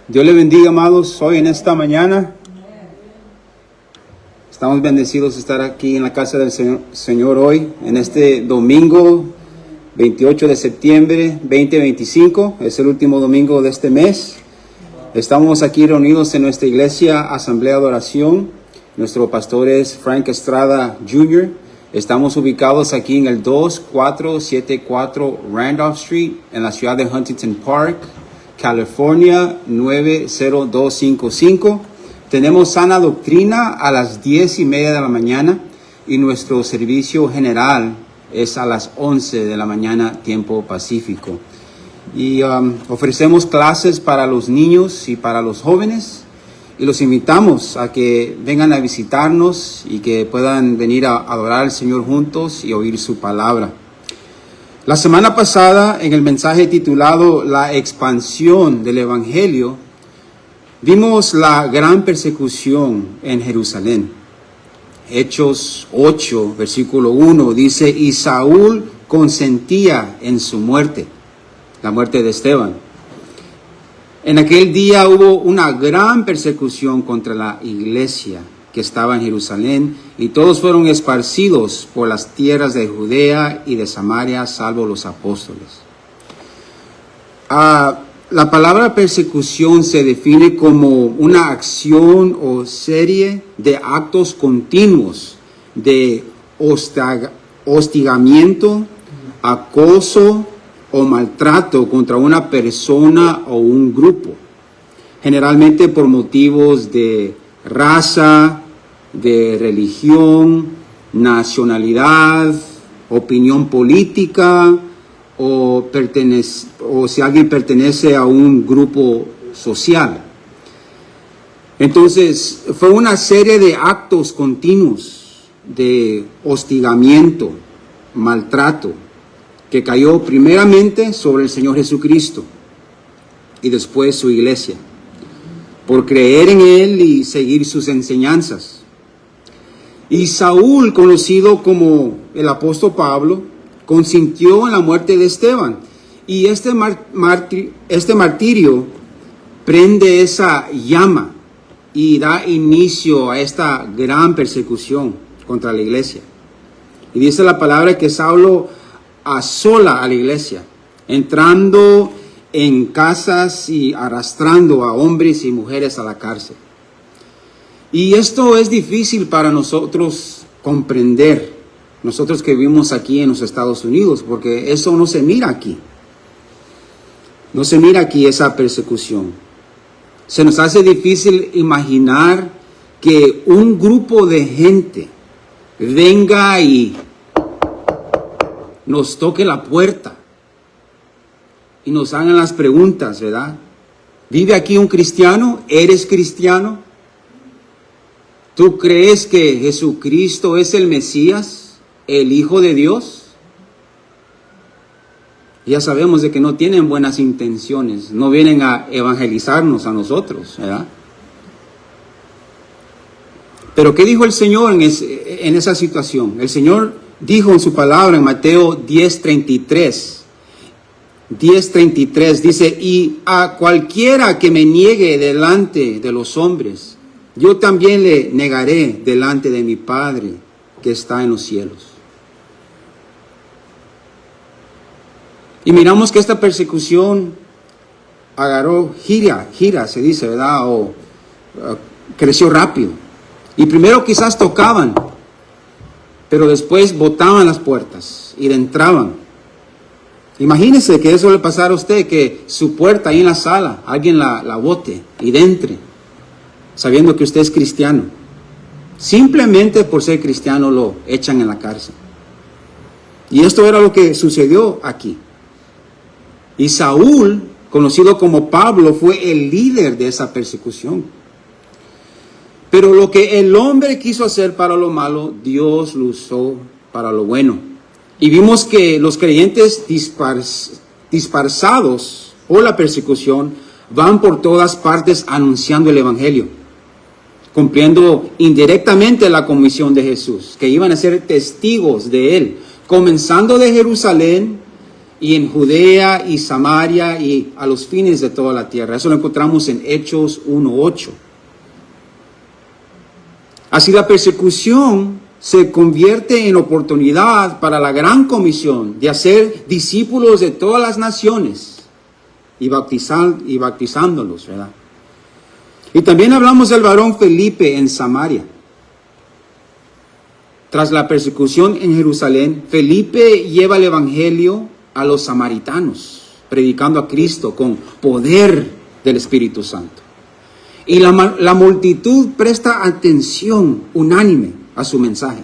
Dios le bendiga, amados, hoy en esta mañana. Estamos bendecidos de estar aquí en la casa del Señor hoy, en este domingo 28 de septiembre 2025. Es el último domingo de este mes. Estamos aquí reunidos en nuestra iglesia Asamblea de Oración. Nuestro pastor es Frank Estrada Jr. Estamos ubicados aquí en el 2474 Randolph Street, en la ciudad de Huntington Park, California 90255. Tenemos sana doctrina a las 10:30 de la mañana y nuestro servicio general es a las 11 de la mañana, tiempo pacífico. Y ofrecemos clases para los niños y para los jóvenes y los invitamos a que vengan a visitarnos y que puedan venir a adorar al Señor juntos y oír su palabra. La semana pasada, en el mensaje titulado La expansión del Evangelio, vimos la gran persecución en Jerusalén. Hechos 8, versículo 1, dice, y Saúl consentía en su muerte, la muerte de Esteban. En aquel día hubo una gran persecución contra la iglesia que estaba en Jerusalén, y todos fueron esparcidos por las tierras de Judea y de Samaria, salvo los apóstoles. La palabra persecución se define como una acción o serie de actos continuos de hostigamiento, acoso o maltrato contra una persona o un grupo, generalmente por motivos de raza, de religión, nacionalidad, opinión política, o si alguien pertenece a un grupo social. Entonces, fue una serie de actos continuos de hostigamiento, maltrato, que cayó primeramente sobre el Señor Jesucristo y después su iglesia, por creer en Él y seguir sus enseñanzas. Y Saúl, conocido como el apóstol Pablo, consintió en la muerte de Esteban. Y este martirio prende esa llama y da inicio a esta gran persecución contra la iglesia. Y dice la palabra que Saulo asola a la iglesia, entrando en casas y arrastrando a hombres y mujeres a la cárcel. Y esto es difícil para nosotros comprender, nosotros que vivimos aquí en los Estados Unidos, porque eso no se mira aquí. No se mira aquí esa persecución. Se nos hace difícil imaginar que un grupo de gente venga y nos toque la puerta y nos hagan las preguntas, ¿verdad? ¿Vive aquí un cristiano? ¿Eres cristiano? ¿Tú crees que Jesucristo es el Mesías, el Hijo de Dios? Ya sabemos de que no tienen buenas intenciones, no vienen a evangelizarnos a nosotros, ¿verdad? Pero ¿qué dijo el Señor en esa situación? El Señor dijo en su palabra en Mateo 10:33, dice, y a cualquiera que me niegue delante de los hombres, yo también le negaré delante de mi Padre que está en los cielos. Y miramos que esta persecución agarró gira, se dice, ¿verdad? O creció rápido. Y primero quizás tocaban, pero después botaban las puertas y entraban. Imagínese que eso le pasara a usted, que su puerta ahí en la sala, alguien la bote y entre, sabiendo que usted es cristiano. Simplemente por ser cristiano lo echan en la cárcel. Y esto era lo que sucedió aquí. Y Saúl, conocido como Pablo, fue el líder de esa persecución. Pero lo que el hombre quiso hacer para lo malo, Dios lo usó para lo bueno. Y vimos que los creyentes dispersados por la persecución van por todas partes anunciando el Evangelio, cumpliendo indirectamente la comisión de Jesús, que iban a ser testigos de Él, comenzando de Jerusalén y en Judea y Samaria y a los fines de toda la tierra. Eso lo encontramos en Hechos 1:8. Así la persecución se convierte en oportunidad para la gran comisión de hacer discípulos de todas las naciones y bautizándolos, ¿verdad? Y también hablamos del varón Felipe en Samaria. Tras la persecución en Jerusalén, Felipe lleva el evangelio a los samaritanos, predicando a Cristo con poder del Espíritu Santo. Y la multitud presta atención unánime a su mensaje.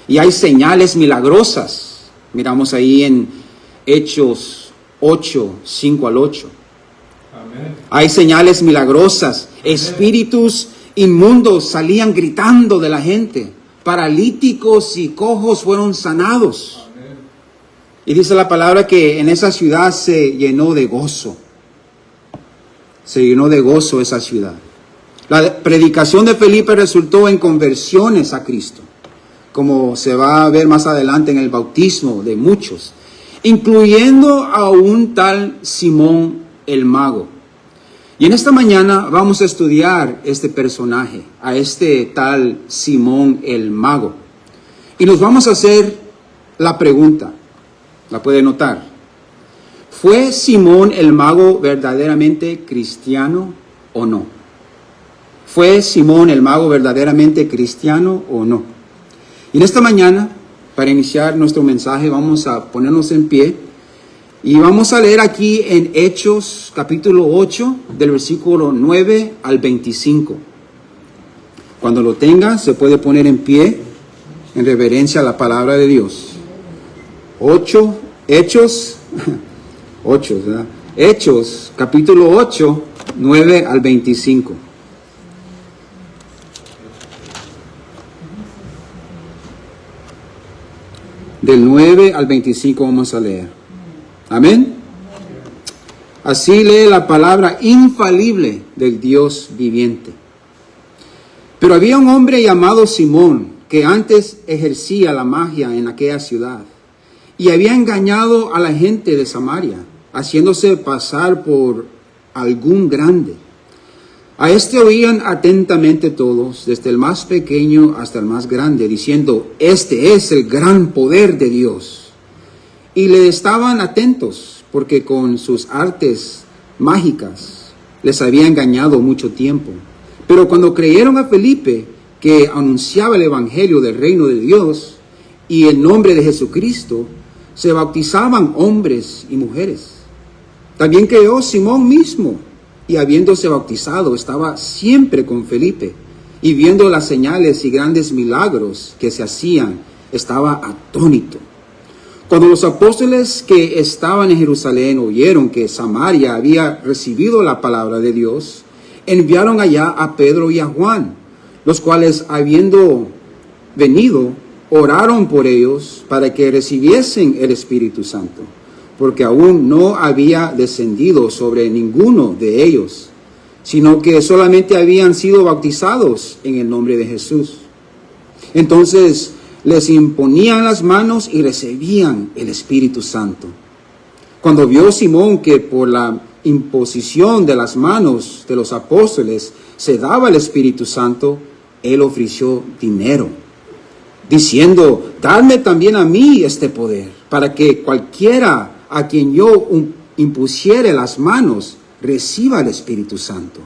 Y hay señales milagrosas. Miramos ahí en Hechos 8, 5 al 8. Amén. Hay señales milagrosas. Amén. Espíritus inmundos salían gritando de la gente. Paralíticos y cojos fueron sanados. Amén. Y dice la palabra que en esa ciudad se llenó de gozo. Se llenó de gozo esa ciudad. La predicación de Felipe resultó en conversiones a Cristo, como se va a ver más adelante en el bautismo de muchos, incluyendo a un tal Simón el mago. Y en esta mañana vamos a estudiar este personaje, a este tal Simón el mago. Y nos vamos a hacer la pregunta, la puede notar. ¿Fue Simón el mago verdaderamente cristiano o no? ¿Fue Simón el mago verdaderamente cristiano o no? Y en esta mañana, para iniciar nuestro mensaje, vamos a ponernos en pie y vamos a leer aquí en Hechos capítulo 8, del versículo 9 al 25. Cuando lo tenga, se puede poner en pie en reverencia a la palabra de Dios. Hechos, capítulo 8, 9 al 25. Del 9 al 25 vamos a leer. Amén. Así lee la palabra infalible del Dios viviente. Pero había un hombre llamado Simón, que antes ejercía la magia en aquella ciudad, y había engañado a la gente de Samaria, haciéndose pasar por algún grande. A este oían atentamente todos, desde el más pequeño hasta el más grande, diciendo: este es el gran poder de Dios. Y le estaban atentos, porque con sus artes mágicas les había engañado mucho tiempo. Pero cuando creyeron a Felipe, que anunciaba el evangelio del reino de Dios y el nombre de Jesucristo, se bautizaban hombres y mujeres. También creyó Simón mismo, y habiéndose bautizado, estaba siempre con Felipe, y viendo las señales y grandes milagros que se hacían, estaba atónito. Cuando los apóstoles que estaban en Jerusalén oyeron que Samaria había recibido la palabra de Dios, enviaron allá a Pedro y a Juan, los cuales, habiendo venido, oraron por ellos para que recibiesen el Espíritu Santo, porque aún no había descendido sobre ninguno de ellos, sino que solamente habían sido bautizados en el nombre de Jesús. Entonces les imponían las manos y recibían el Espíritu Santo. Cuando vio Simón que por la imposición de las manos de los apóstoles se daba el Espíritu Santo, él ofreció dinero, diciendo: dadme también a mí este poder, para que cualquiera a quien yo impusiere las manos reciba el Espíritu Santo.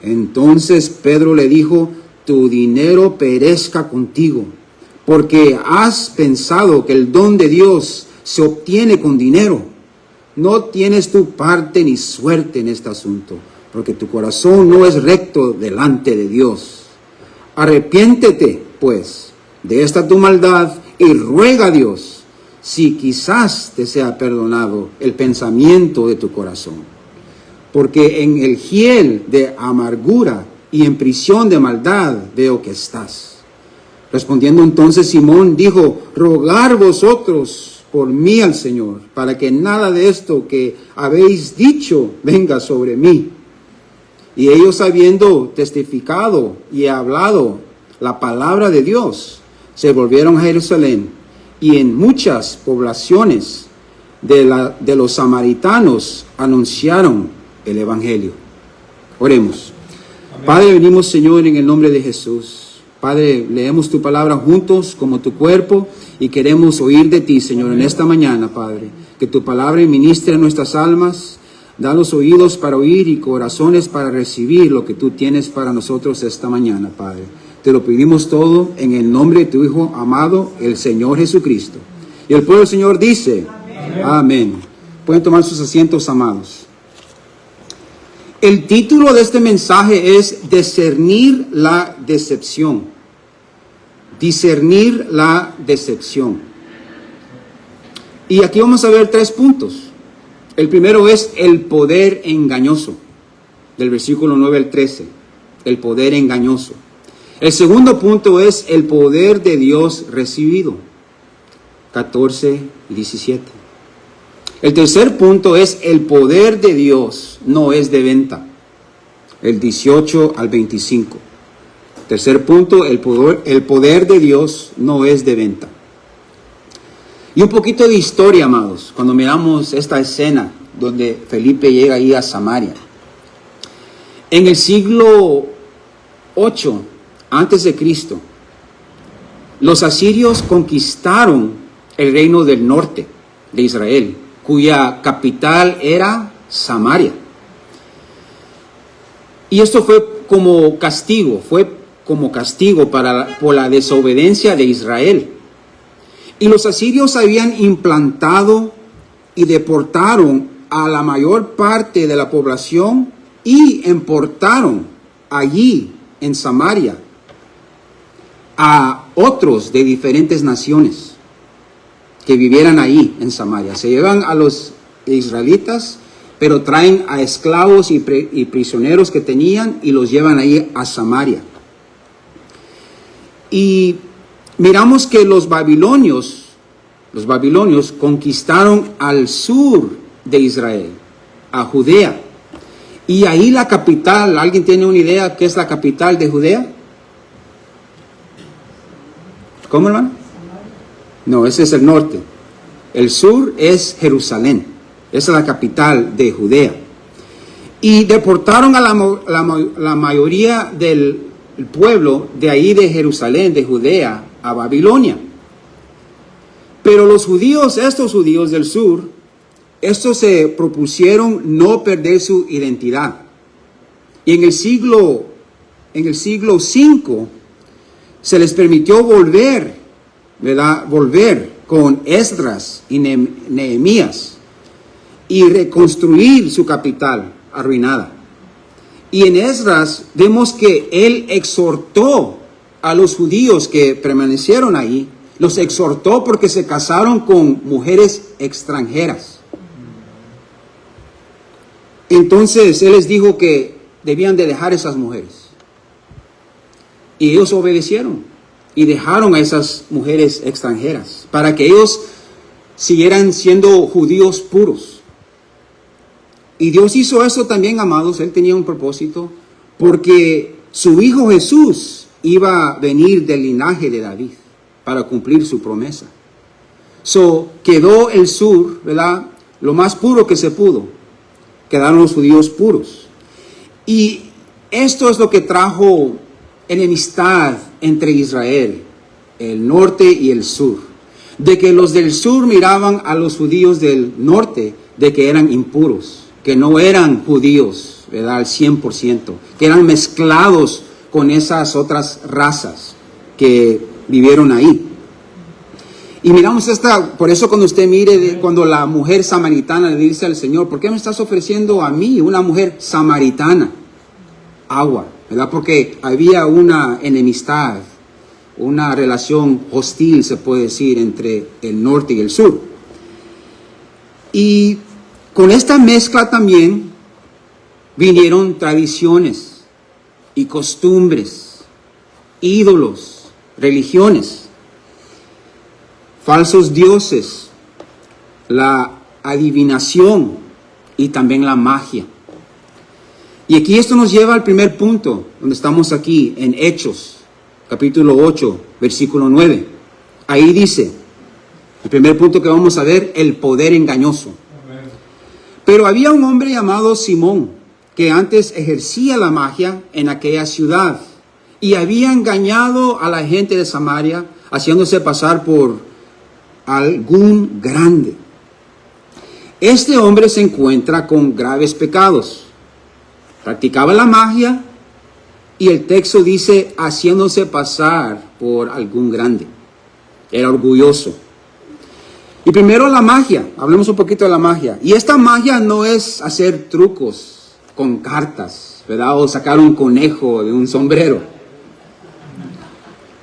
Entonces Pedro le dijo: tu dinero perezca contigo, porque has pensado que el don de Dios se obtiene con dinero. No tienes tu parte ni suerte en este asunto, porque tu corazón no es recto delante de Dios. Arrepiéntete, pues, de esta tu maldad y ruega a Dios, si quizás te sea perdonado el pensamiento de tu corazón. Porque en el hiel de amargura y en prisión de maldad veo que estás. Respondiendo entonces Simón dijo: rogad vosotros por mí al Señor, para que nada de esto que habéis dicho venga sobre mí. Y ellos, habiendo testificado y hablado la palabra de Dios, se volvieron a Jerusalén, y en muchas poblaciones de los samaritanos anunciaron el Evangelio. Oremos. Amén. Padre, venimos, Señor, en el nombre de Jesús. Padre, leemos tu palabra juntos como tu cuerpo y queremos oír de ti, Señor, en esta mañana, Padre. Que tu palabra ministre en nuestras almas. Da los oídos para oír y corazones para recibir lo que tú tienes para nosotros esta mañana, Padre. Te lo pedimos todo en el nombre de tu Hijo amado, el Señor Jesucristo. Y el pueblo del Señor dice, amén. Amén. Pueden tomar sus asientos, amados. El título de este mensaje es Discernir la decepción. Discernir la decepción. Y aquí vamos a ver 3 puntos. El primero es el poder engañoso, del versículo 9 al 13, el poder engañoso. El segundo punto es el poder de Dios recibido, 14 y 17. El tercer punto es el poder de Dios no es de venta, el 18 al 25. Tercer punto, el poder de Dios no es de venta. Y un poquito de historia, amados, cuando miramos esta escena donde Felipe llega ahí a Samaria. En el siglo 8 antes de Cristo, los asirios conquistaron el reino del norte de Israel, cuya capital era Samaria. Y esto fue como castigo por la desobediencia de Israel. Y los asirios habían implantado y deportaron a la mayor parte de la población y importaron allí en Samaria a otros de diferentes naciones que vivieran ahí en Samaria. Se llevan a los israelitas, pero traen a esclavos y prisioneros que tenían y los llevan ahí a Samaria. Y miramos que los babilonios conquistaron al sur de Israel, a Judea. Y ahí la capital, ¿alguien tiene una idea qué es la capital de Judea? ¿Cómo, hermano? No, ese es el norte. El sur es Jerusalén. Esa es la capital de Judea. Y deportaron a la mayoría del pueblo de ahí de Jerusalén, de Judea, a Babilonia. Pero los judíos, estos judíos del sur, estos se propusieron no perder su identidad. Y en el siglo V se les permitió volver con Esdras y Nehemías y reconstruir su capital arruinada. Y en Esdras vemos que él exhortó a los judíos que permanecieron ahí, los exhortó porque se casaron con mujeres extranjeras. Entonces él les dijo que debían de dejar esas mujeres. Y ellos obedecieron y dejaron a esas mujeres extranjeras para que ellos siguieran siendo judíos puros. Y Dios hizo eso también, amados. Él tenía un propósito porque su hijo Jesús iba a venir del linaje de David para cumplir su promesa. Quedó el sur, ¿verdad? Lo más puro que se pudo. Quedaron los judíos puros. Y esto es lo que trajo enemistad entre Israel, el norte y el sur. De que los del sur miraban a los judíos del norte de que eran impuros, que no eran judíos, ¿verdad? Al 100%, que eran mezclados con esas otras razas que vivieron ahí. Y miramos por eso cuando usted mire, cuando la mujer samaritana le dice al Señor, ¿por qué me estás ofreciendo a mí, una mujer samaritana, agua? ¿Verdad? Porque había una enemistad, una relación hostil, se puede decir, entre el norte y el sur. Y con esta mezcla también vinieron tradiciones y costumbres, ídolos, religiones, falsos dioses, la adivinación y también la magia. Y aquí esto nos lleva al primer punto, donde estamos aquí, en Hechos, capítulo 8, versículo 9. Ahí dice, El primer punto que vamos a ver, el poder engañoso. Pero había un hombre llamado Simón, que antes ejercía la magia en aquella ciudad y había engañado a la gente de Samaria, haciéndose pasar por algún grande. Este hombre se encuentra con graves pecados. Practicaba la magia y el texto dice haciéndose pasar por algún grande. Era orgulloso. Y primero la magia, hablemos un poquito de la magia. Y esta magia no es hacer trucos con cartas, ¿verdad? O sacar un conejo de un sombrero.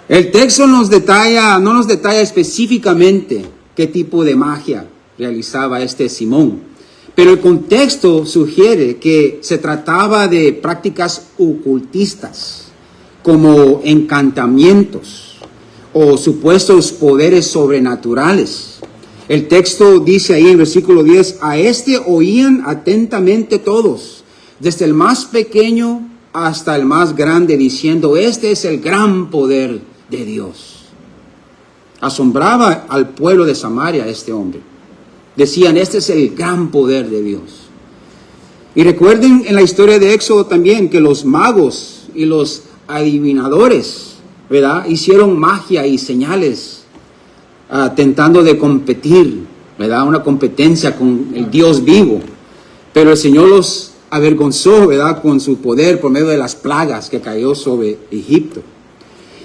El texto no nos detalla específicamente qué tipo de magia realizaba este Simón. Pero el contexto sugiere que se trataba de prácticas ocultistas, como encantamientos o supuestos poderes sobrenaturales. El texto dice ahí en versículo 10, a este oían atentamente todos, desde el más pequeño hasta el más grande, diciendo, este es el gran poder de Dios. Asombraba al pueblo de Samaria este hombre. Decían, este es el gran poder de Dios. Y recuerden en la historia de Éxodo también que los magos y los adivinadores, ¿verdad?, hicieron magia y señales, tentando de competir, ¿verdad?, una competencia con el Dios vivo. Pero el Señor los avergonzó, ¿verdad?, con su poder por medio de las plagas que cayó sobre Egipto.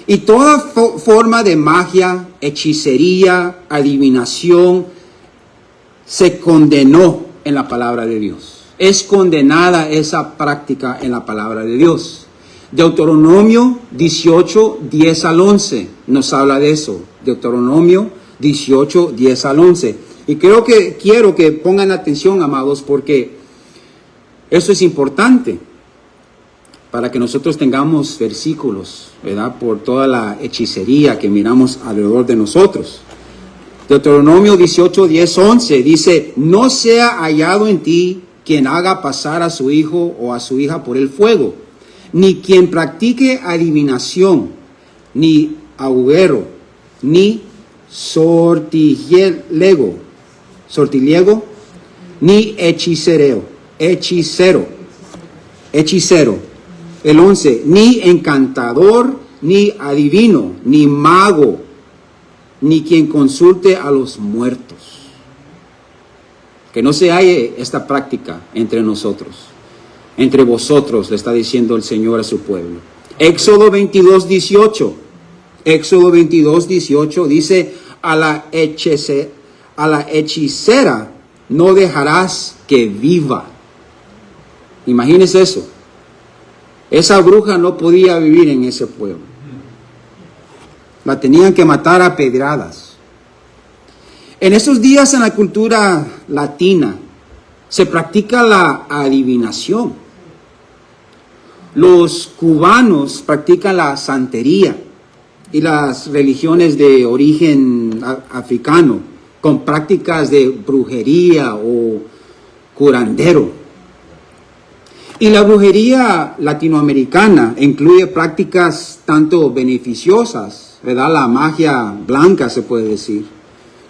Y toda forma de magia, hechicería, adivinación, se condenó en la palabra de Dios. Es condenada esa práctica en la palabra de Dios. Deuteronomio 18, 10 al 11 nos habla de eso. Deuteronomio 18, 10 al 11. Y quiero que pongan atención, amados, porque eso es importante para que nosotros tengamos versículos, ¿verdad?, por toda la hechicería que miramos alrededor de nosotros. Deuteronomio 18, 10, 11 dice, no sea hallado en ti quien haga pasar a su hijo o a su hija por el fuego, ni quien practique adivinación, ni agüero, ni sortilegio, ni hechicero. El 11, ni encantador, ni adivino, ni mago, ni quien consulte a los muertos. Que no se halle esta práctica entre nosotros. Entre vosotros, le está diciendo el Señor a su pueblo. Éxodo 22, 18. Éxodo 22, 18 dice, a la hechicera no dejarás que viva. Imagínese eso. Esa bruja no podía vivir en ese pueblo. La tenían que matar a pedradas. En esos días en la cultura latina se practica la adivinación. Los cubanos practican la santería y las religiones de origen africano con prácticas de brujería o curandero. Y la brujería latinoamericana incluye prácticas tanto beneficiosas, ¿verdad?, la magia blanca se puede decir,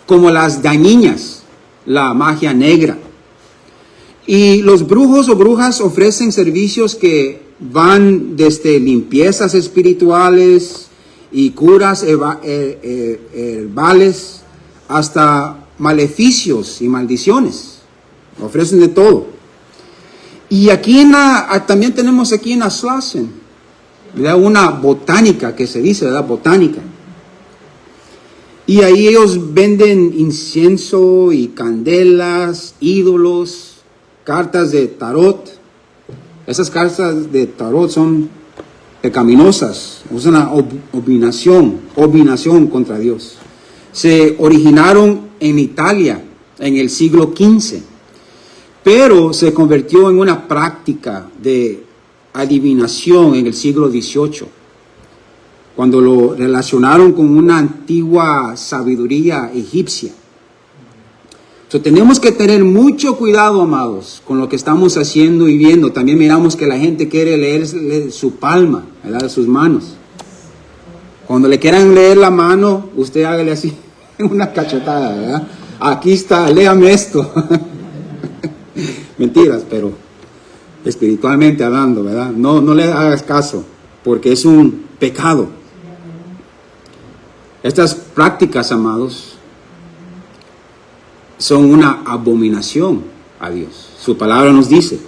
como las dañinas, la magia negra. Y los brujos o brujas ofrecen servicios que van desde limpiezas espirituales y curas herbales hasta maleficios y maldiciones. Ofrecen de todo. Y aquí también tenemos aquí en Aslasen, ¿verdad?, una botánica que se dice, ¿verdad?, botánica. Y ahí ellos venden incienso y candelas, ídolos, cartas de tarot. Esas cartas de tarot son pecaminosas, es una obinación contra Dios. Se originaron en Italia en el siglo XV, pero se convirtió en una práctica de adivinación en el siglo XVIII, cuando lo relacionaron con una antigua sabiduría egipcia. Tenemos que tener mucho cuidado, amados, con lo que estamos haciendo y viendo. También miramos que la gente quiere leer su palma, ¿verdad?, sus manos. Cuando le quieran leer la mano, usted hágale así. una cachetada, ¿verdad? Aquí está, léame esto. Mentiras, pero espiritualmente hablando, ¿verdad? No le hagas caso, porque es un pecado. Estas prácticas, amados, son una abominación a Dios. Su palabra nos dice.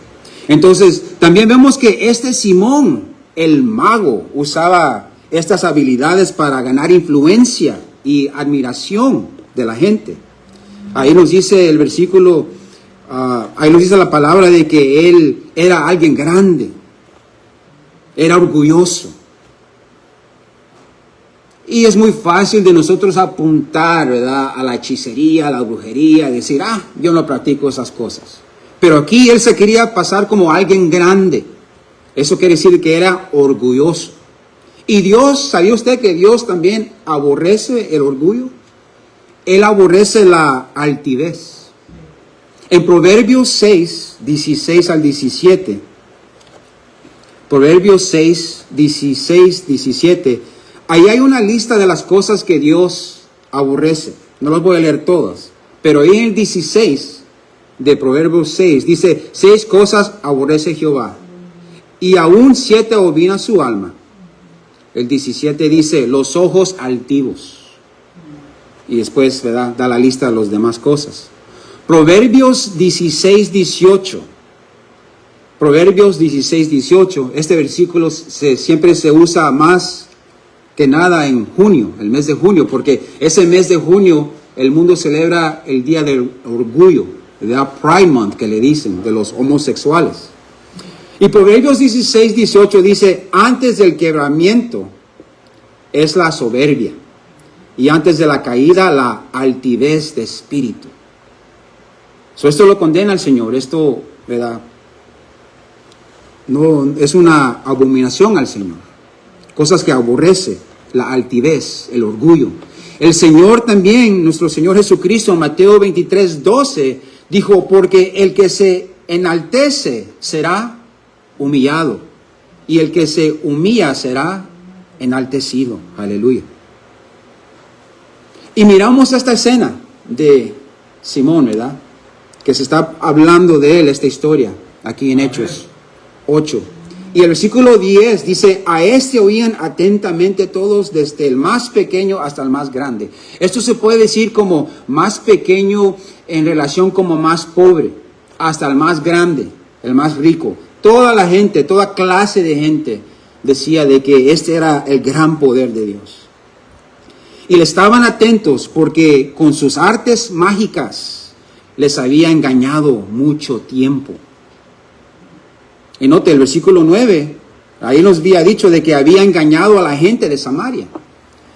Entonces, también vemos que este Simón, el mago, usaba estas habilidades para ganar influencia y admiración de la gente. Ahí nos dice el versículo, ahí nos dice la palabra de que él era alguien grande, era orgulloso. Y es muy fácil de nosotros apuntar, ¿verdad?, a la hechicería, a la brujería, decir, yo no practico esas cosas. Pero aquí él se quería pasar como alguien grande. Eso quiere decir que era orgulloso. Y Dios, ¿sabía usted que Dios también aborrece el orgullo? Él aborrece la altivez. En Proverbios 6, 16 al 17, Proverbios 6, 16, 17, ahí hay una lista de las cosas que Dios aborrece. No las voy a leer todas, pero ahí en el 16 de Proverbios 6 dice, 6 cosas aborrece Jehová, y aún 7 abomina su alma. El 17 dice, los ojos altivos. Y después, ¿verdad?, da la lista de las demás cosas. Proverbios 16, 18. Proverbios 16, 18. Este versículo siempre se usa más que nada en junio, el mes de junio, porque ese mes de junio el mundo celebra el Día del Orgullo, el Pride Month que le dicen, de los homosexuales. Y Proverbios 16, 18 dice, antes del quebramiento es la soberbia, y antes de la caída la altivez de espíritu. Esto lo condena el Señor, esto, ¿verdad?, no es una abominación al Señor. Cosas que aborrece, la altivez, el orgullo. El Señor también, nuestro Señor Jesucristo, en Mateo 23, 12, dijo, porque el que se enaltece será humillado, y el que se humilla será enaltecido. Aleluya. Y miramos esta escena de Simón, ¿verdad?, que se está hablando de él, esta historia, aquí en Hechos 8. Y el versículo 10 dice, a este oían atentamente todos, desde el más pequeño hasta el más grande. Esto se puede decir como más pequeño en relación como más pobre, hasta el más grande, el más rico. Toda la gente, toda clase de gente decía de que este era el gran poder de Dios. Y le estaban atentos porque con sus artes mágicas les había engañado mucho tiempo. Y note el versículo 9, ahí nos había dicho de que había engañado a la gente de Samaria.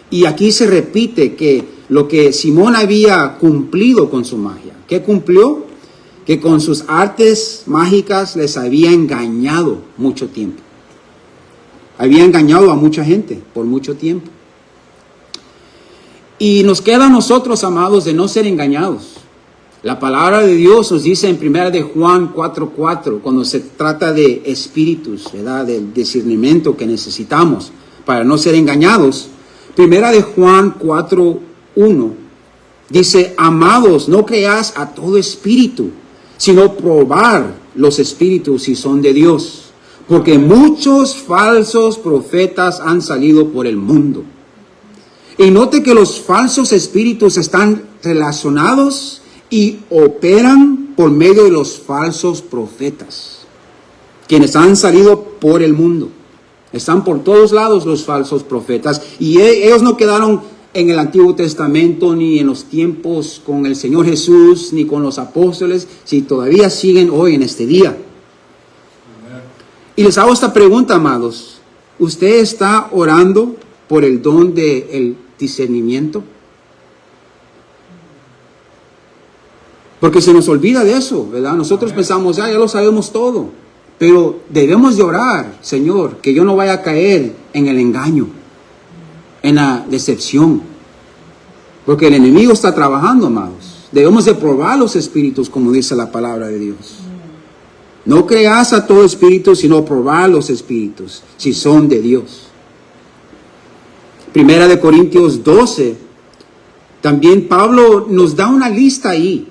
Y aquí se repite que lo que Simón había cumplido con su magia. ¿Qué cumplió? Que con sus artes mágicas les había engañado mucho tiempo. Había engañado a mucha gente por mucho tiempo. Y nos queda a nosotros, amados, de no ser engañados. La palabra de Dios nos dice en 1 de Juan 4:4, cuando se trata de espíritus, ¿verdad?, del discernimiento que necesitamos para no ser engañados. 1 de Juan 4:1 dice, amados, no creas a todo espíritu, sino probar los espíritus si son de Dios, porque muchos falsos profetas han salido por el mundo. Y note que los falsos espíritus están relacionados y operan por medio de los falsos profetas, quienes han salido por el mundo. Están por todos lados los falsos profetas, y ellos no quedaron en el Antiguo Testamento, ni en los tiempos con el Señor Jesús, ni con los apóstoles, si todavía siguen hoy en este día. Y les hago esta pregunta, amados. ¿Usted está orando por el don del discernimiento? Porque se nos olvida de eso, ¿verdad? Nosotros pensamos, ya lo sabemos todo. Pero debemos de orar, Señor, que yo no vaya a caer en el engaño, en la decepción. Porque el enemigo está trabajando, amados. Debemos de probar los espíritus, como dice la palabra de Dios. No creas a todo espíritu, sino probar los espíritus, si son de Dios. 1 de Corintios 12 También Pablo nos da una lista ahí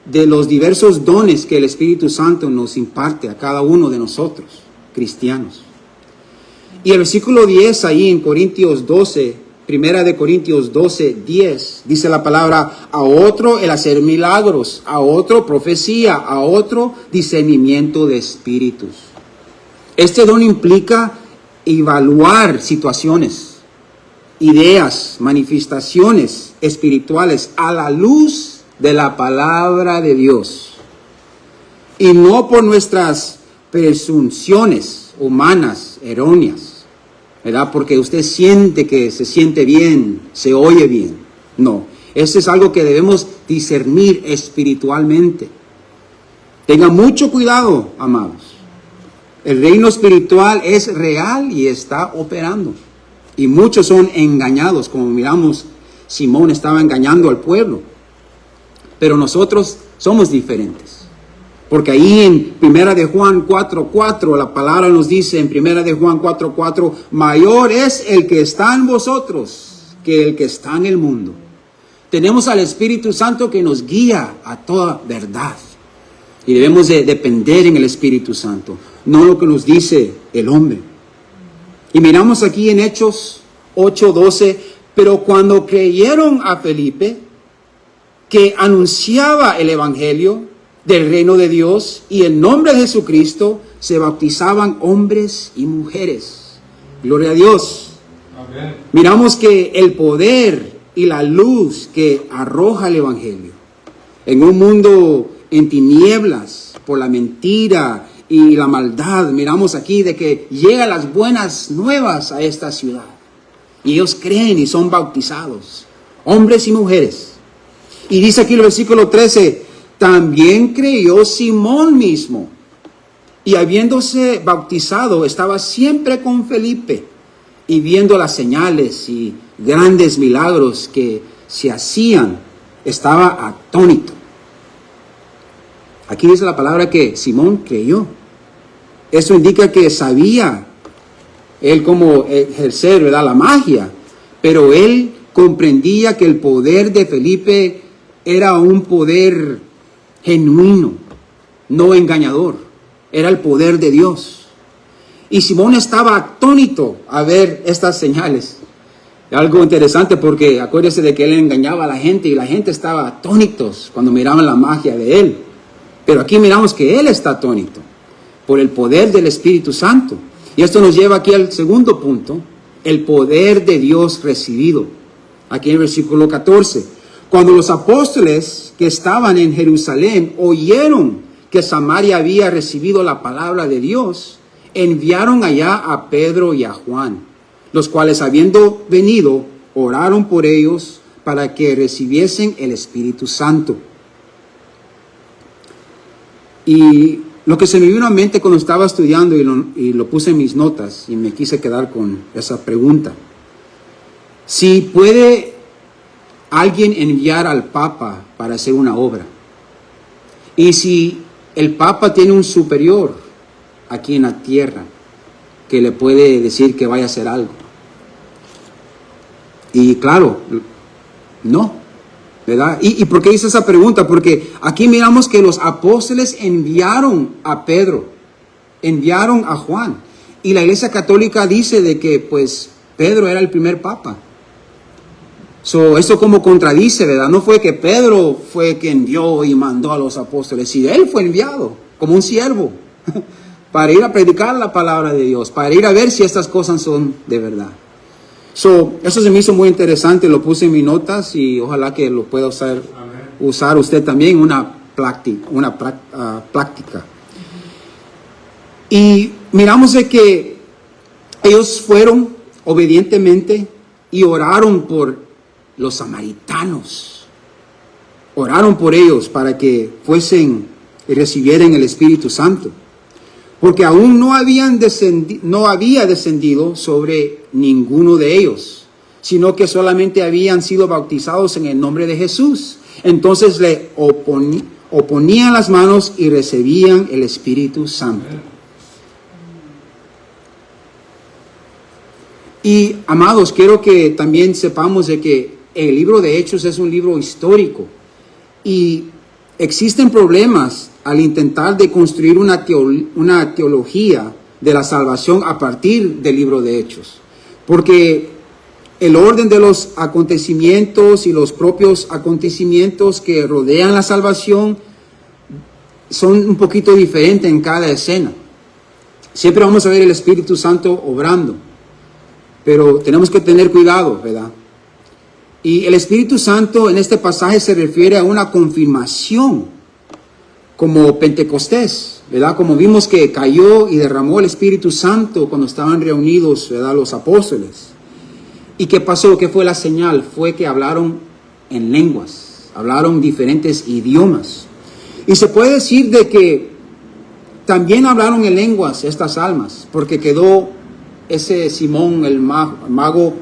de los diversos dones que el Espíritu Santo nos imparte a cada uno de nosotros, cristianos. Y el versículo 10 ahí en Corintios 12, Primera de Corintios 12, 10, dice la palabra: a otro el hacer milagros, a otro profecía, a otro discernimiento de espíritus. Este don implica evaluar situaciones, ideas, manifestaciones espirituales a la luz de la palabra de Dios y no por nuestras presunciones humanas erróneas, ¿verdad? Porque usted siente que se siente bien, se oye bien. No, eso es algo que debemos discernir espiritualmente. Tenga mucho cuidado, amados. El reino espiritual es real y está operando. Y muchos son engañados, como miramos, Simón estaba engañando al pueblo. Pero nosotros somos diferentes. Porque ahí en 1 de Juan 4:4, la palabra nos dice en 1 de Juan 4:4, mayor es el que está en vosotros que el que está en el mundo. Tenemos al Espíritu Santo que nos guía a toda verdad. Y debemos de depender en el Espíritu Santo, no lo que nos dice el hombre. Y miramos aquí en Hechos 8:12, pero cuando creyeron a Felipe, que anunciaba el Evangelio del reino de Dios y en nombre de Jesucristo, se bautizaban hombres y mujeres. Gloria a Dios. Amén. Miramos que el poder y la luz que arroja el Evangelio en un mundo en tinieblas por la mentira y la maldad, miramos aquí de que llegan las buenas nuevas a esta ciudad. Y ellos creen y son bautizados, hombres y mujeres. Y dice aquí el versículo 13, también creyó Simón mismo, y habiéndose bautizado, estaba siempre con Felipe, y viendo las señales y grandes milagros que se hacían, estaba atónito. Aquí dice la palabra que Simón creyó. Eso indica que sabía él cómo ejercer, ¿verdad?, la magia, pero él comprendía que el poder de Felipe era un poder genuino, no engañador, era el poder de Dios. Y Simón estaba atónito a ver estas señales. Algo interesante porque acuérdese de que él engañaba a la gente y la gente estaba atónitos cuando miraban la magia de él. Pero aquí miramos que él está atónito por el poder del Espíritu Santo. Y esto nos lleva aquí al segundo punto, el poder de Dios recibido. Aquí en el versículo 14. Cuando los apóstoles que estaban en Jerusalén oyeron que Samaria había recibido la palabra de Dios, enviaron allá a Pedro y a Juan, los cuales habiendo venido, oraron por ellos para que recibiesen el Espíritu Santo. Y lo que se me vino a mente cuando estaba estudiando y lo puse en mis notas y me quise quedar con esa pregunta. Si puede alguien enviar al Papa para hacer una obra, y si el Papa tiene un superior aquí en la tierra que le puede decir que vaya a hacer algo. Y claro, no, ¿verdad? ¿Y por qué hice esa pregunta? Porque aquí miramos que los apóstoles enviaron a Pedro, enviaron a Juan. Y la Iglesia Católica dice de que pues Pedro era el primer papa. Esto como contradice, ¿verdad? No fue que Pedro fue quien dio y mandó a los apóstoles, y él fue enviado como un siervo para ir a predicar la palabra de Dios, para ir a ver si estas cosas son de verdad. Eso se me hizo muy interesante, lo puse en mis notas y ojalá que lo pueda usar usted también, una práctica. Y miramos de que ellos fueron obedientemente y oraron por los samaritanos. Oraron por ellos para que fuesen y recibieran el Espíritu Santo. Porque aún no había descendido sobre ninguno de ellos, sino que solamente habían sido bautizados en el nombre de Jesús. Entonces le oponían las manos y recibían el Espíritu Santo. Y amados, quiero que también sepamos de que el libro de Hechos es un libro histórico y existen problemas al intentar de construir una teología de la salvación a partir del libro de Hechos. Porque el orden de los acontecimientos y los propios acontecimientos que rodean la salvación son un poquito diferentes en cada escena. Siempre vamos a ver el Espíritu Santo obrando, pero tenemos que tener cuidado, ¿verdad? Y el Espíritu Santo en este pasaje se refiere a una confirmación, como Pentecostés, ¿verdad? Como vimos que cayó y derramó el Espíritu Santo cuando estaban reunidos, ¿verdad? Los apóstoles. ¿Y qué pasó? ¿Qué fue la señal? Fue que hablaron en lenguas, hablaron diferentes idiomas. Y se puede decir de que también hablaron en lenguas estas almas, porque quedó ese Simón, el mago,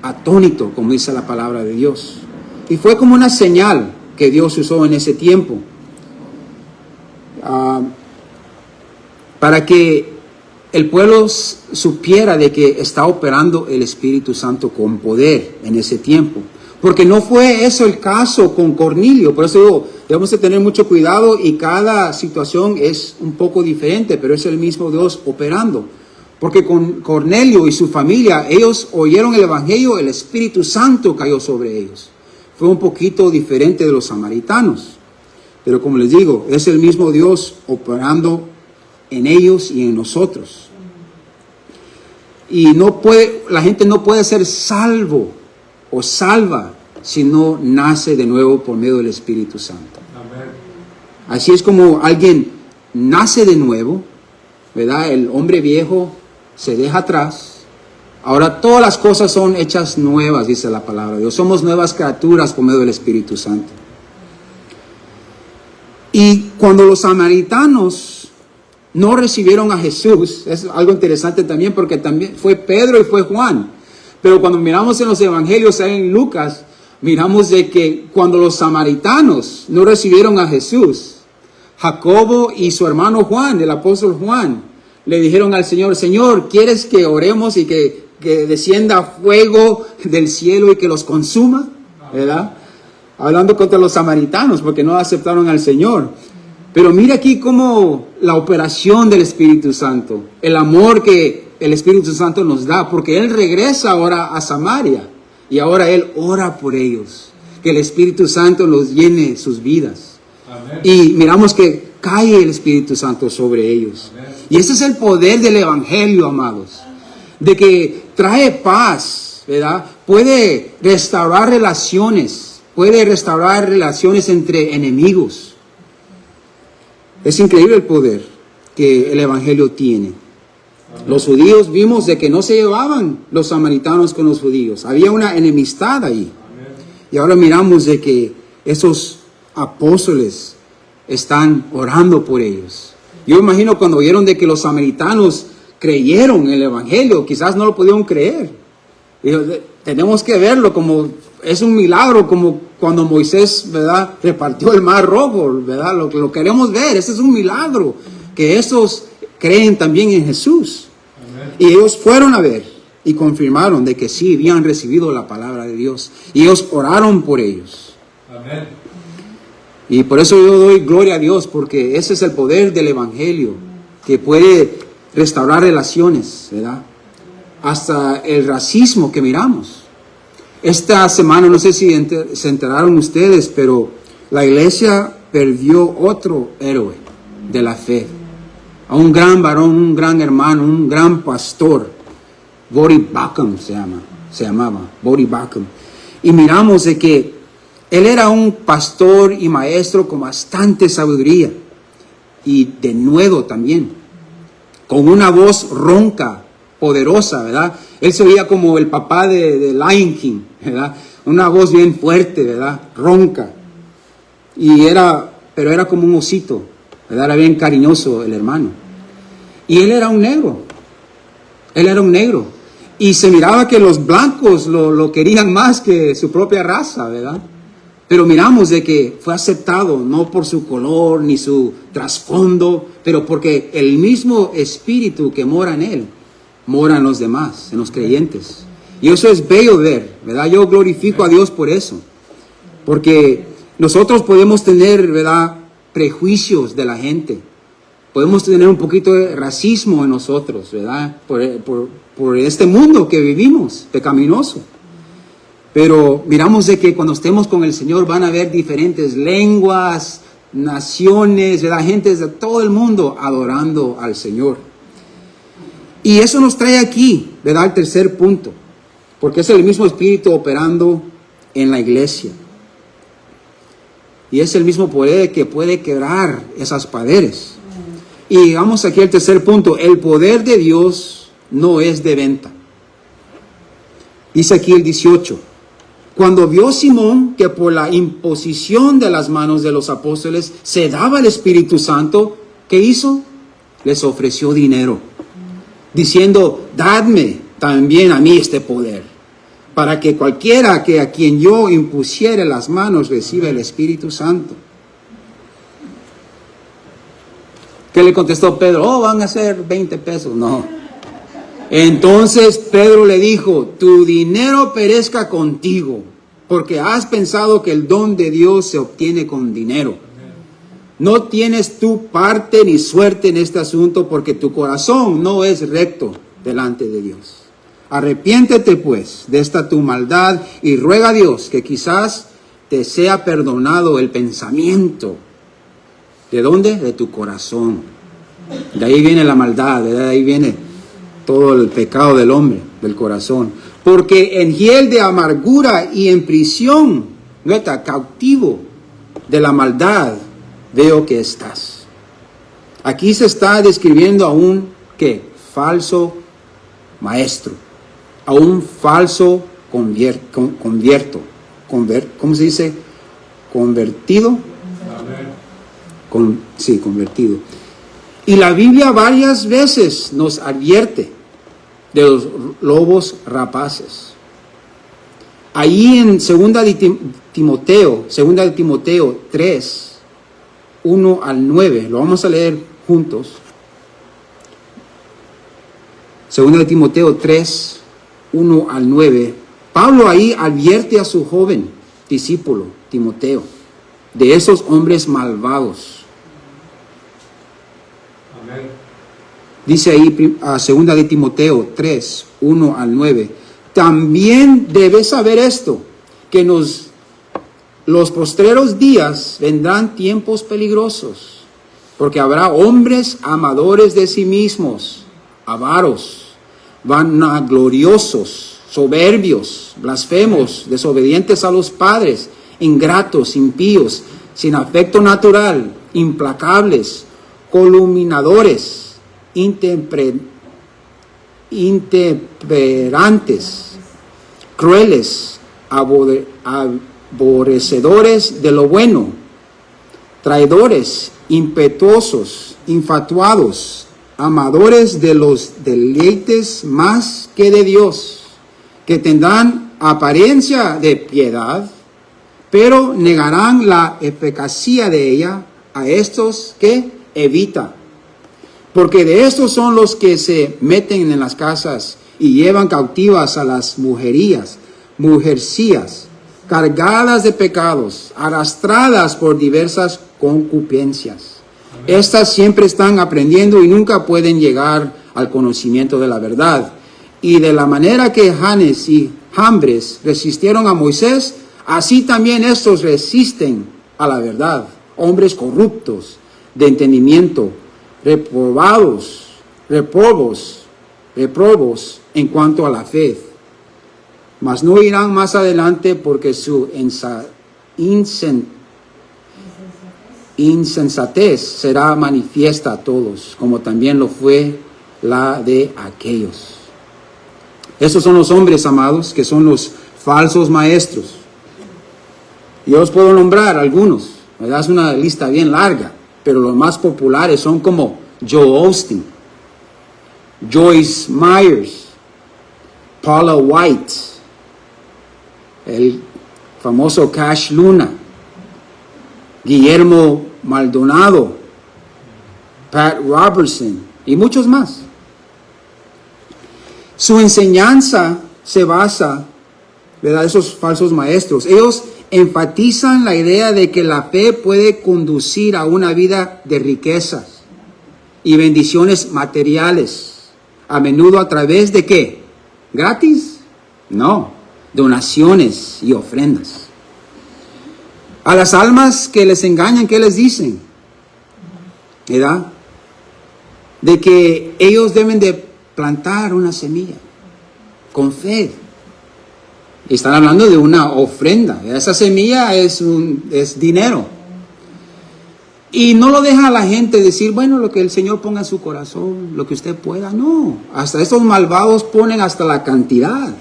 atónito, como dice la palabra de Dios. Y fue como una señal que Dios usó en ese tiempo. Para que el pueblo supiera de que está operando el Espíritu Santo con poder en ese tiempo. Porque no fue eso el caso con Cornelio. Por eso digo, debemos de tener mucho cuidado y cada situación es un poco diferente, pero es el mismo Dios operando. Porque con Cornelio y su familia, ellos oyeron el Evangelio, el Espíritu Santo cayó sobre ellos. Fue un poquito diferente de los samaritanos. Pero como les digo, es el mismo Dios operando en ellos y en nosotros. Y la gente no puede ser salvo o salva si no nace de nuevo por medio del Espíritu Santo. Amén. Así es como alguien nace de nuevo, ¿verdad? El hombre viejo se deja atrás. Ahora todas las cosas son hechas nuevas, dice la palabra de Dios. Somos nuevas criaturas por medio del Espíritu Santo. Y cuando los samaritanos no recibieron a Jesús, es algo interesante también porque también fue Pedro y fue Juan. Pero cuando miramos en los evangelios, en Lucas, miramos de que cuando los samaritanos no recibieron a Jesús, Jacobo y su hermano Juan, el apóstol Juan, le dijeron al Señor, Señor, ¿quieres que oremos y que descienda fuego del cielo y que los consuma? ¿Verdad? Hablando contra los samaritanos porque no aceptaron al Señor. Pero mira aquí cómo la operación del Espíritu Santo, el amor que el Espíritu Santo nos da, porque Él regresa ahora a Samaria y ahora Él ora por ellos, que el Espíritu Santo los llene sus vidas. Amén. Y miramos que cae el Espíritu Santo sobre ellos. Amén. Y ese es el poder del Evangelio, amados, de que trae paz, ¿verdad? Puede restaurar relaciones entre enemigos. Es increíble el poder que el Evangelio tiene. Los judíos vimos de que no se llevaban los samaritanos con los judíos. Había una enemistad ahí. Y ahora miramos de que esos apóstoles están orando por ellos. Yo imagino cuando oyeron de que los samaritanos creyeron en el Evangelio, quizás no lo pudieron creer. Tenemos que verlo como es un milagro, como cuando Moisés, ¿verdad?, repartió el mar rojo, ¿verdad? Lo queremos ver, ese es un milagro, que esos creen también en Jesús. Amén. Y ellos fueron a ver y confirmaron de que sí, habían recibido la palabra de Dios. Y ellos oraron por ellos. Amén. Y por eso yo doy gloria a Dios, porque ese es el poder del Evangelio, que puede restaurar relaciones, ¿verdad? Hasta el racismo que miramos. Esta semana, no sé si se enteraron ustedes, pero la iglesia perdió otro héroe de la fe. A un gran varón, un gran hermano, un gran pastor. Voddie Baucham se llamaba Voddie Baucham. Y miramos de que él era un pastor y maestro con bastante sabiduría. Y denuedo también. Con una voz ronca, poderosa, ¿verdad? Él se oía como el papá de Lion King, ¿verdad? Una voz bien fuerte, ¿verdad? Ronca. Pero era como un osito, ¿verdad? Era bien cariñoso el hermano. Y él era un negro. Y se miraba que los blancos lo querían más que su propia raza, ¿verdad? Pero miramos de que fue aceptado, no por su color ni su trasfondo, pero porque el mismo espíritu que mora en él, mora en los demás, en los creyentes. Y eso es bello ver, ¿verdad? Yo glorifico a Dios por eso. Porque nosotros podemos tener, ¿verdad?, prejuicios de la gente. Podemos tener un poquito de racismo en nosotros, ¿verdad? Por este mundo que vivimos, pecaminoso. Pero miramos de que cuando estemos con el Señor van a haber diferentes lenguas, naciones, ¿verdad? Gentes de todo el mundo adorando al Señor. Y eso nos trae aquí, ¿verdad?, al tercer punto. Porque es el mismo Espíritu operando en la iglesia. Y es el mismo poder que puede quebrar esas paredes. Y vamos aquí al tercer punto. El poder de Dios no es de venta. Dice aquí el 18. Cuando vio Simón que por la imposición de las manos de los apóstoles se daba el Espíritu Santo, ¿qué hizo? Les ofreció dinero, diciendo, dadme también a mí este poder, para que cualquiera que a quien yo impusiere las manos reciba el Espíritu Santo. ¿Qué le contestó Pedro? Oh, van a ser 20 pesos. No. Entonces Pedro le dijo, tu dinero perezca contigo, porque has pensado que el don de Dios se obtiene con dinero. No tienes tu parte ni suerte en este asunto, porque tu corazón no es recto delante de Dios. Arrepiéntete pues de esta tu maldad y ruega a Dios que quizás te sea perdonado el pensamiento. ¿De dónde? De tu corazón. De ahí viene la maldad, de ahí viene todo el pecado del hombre, del corazón. Porque en hiel de amargura y en prisión, ¿no está? Cautivo de la maldad, veo que estás. Aquí se está describiendo a un, ¿qué? Falso maestro, a un falso convierto. ¿Cómo se dice? Convertido. Sí, convertido. Y la Biblia varias veces nos advierte de los lobos rapaces. Ahí en 2 de Timoteo 3, 1 al 9, lo vamos a leer juntos. 2 de Timoteo 3, 1 al 9. Pablo ahí advierte a su joven discípulo, Timoteo, de esos hombres malvados. Dice ahí a 2 de Timoteo 3, 1 al 9. También debes saber esto, que los postreros días vendrán tiempos peligrosos, porque habrá hombres amadores de sí mismos, avaros, vanagloriosos, soberbios, blasfemos, desobedientes a los padres, ingratos, impíos, sin afecto natural, implacables, calumniadores, intemperantes, crueles, aborrecedores de lo bueno, traidores, impetuosos, infatuados, amadores de los deleites más que de Dios, que tendrán apariencia de piedad, pero negarán la eficacia de ella. A estos que evita. Porque de estos son los que se meten en las casas y llevan cautivas a las mujercías, cargadas de pecados, arrastradas por diversas concupiscencias. Estas siempre están aprendiendo y nunca pueden llegar al conocimiento de la verdad. Y de la manera que Janes y Jambres resistieron a Moisés, así también estos resisten a la verdad. Hombres corruptos de entendimiento, reprobos en cuanto a la fe, mas no irán más adelante porque su insensatez será manifiesta a todos, como también lo fue la de aquellos. Estos son los hombres, amados, que son los falsos maestros. Yo os puedo nombrar algunos, ¿verdad? Es una lista bien larga, pero los más populares son como Joel Osteen, Joyce Myers, Paula White, el famoso Cash Luna, Guillermo Maldonado, Pat Robertson y muchos más. Su enseñanza se basa ¿verdad? Esos falsos maestros. Ellos enfatizan la idea de que la fe puede conducir a una vida de riquezas y bendiciones materiales. A menudo a través de ¿qué? ¿Gratis? No, donaciones y ofrendas. A las almas que les engañan, ¿qué les dicen? ¿Verdad? De que ellos deben de plantar una semilla con fe. Están hablando de una ofrenda. Esa semilla es dinero. Y no lo deja a la gente decir, bueno, lo que el Señor ponga en su corazón, lo que usted pueda. No, hasta estos malvados ponen hasta la cantidad.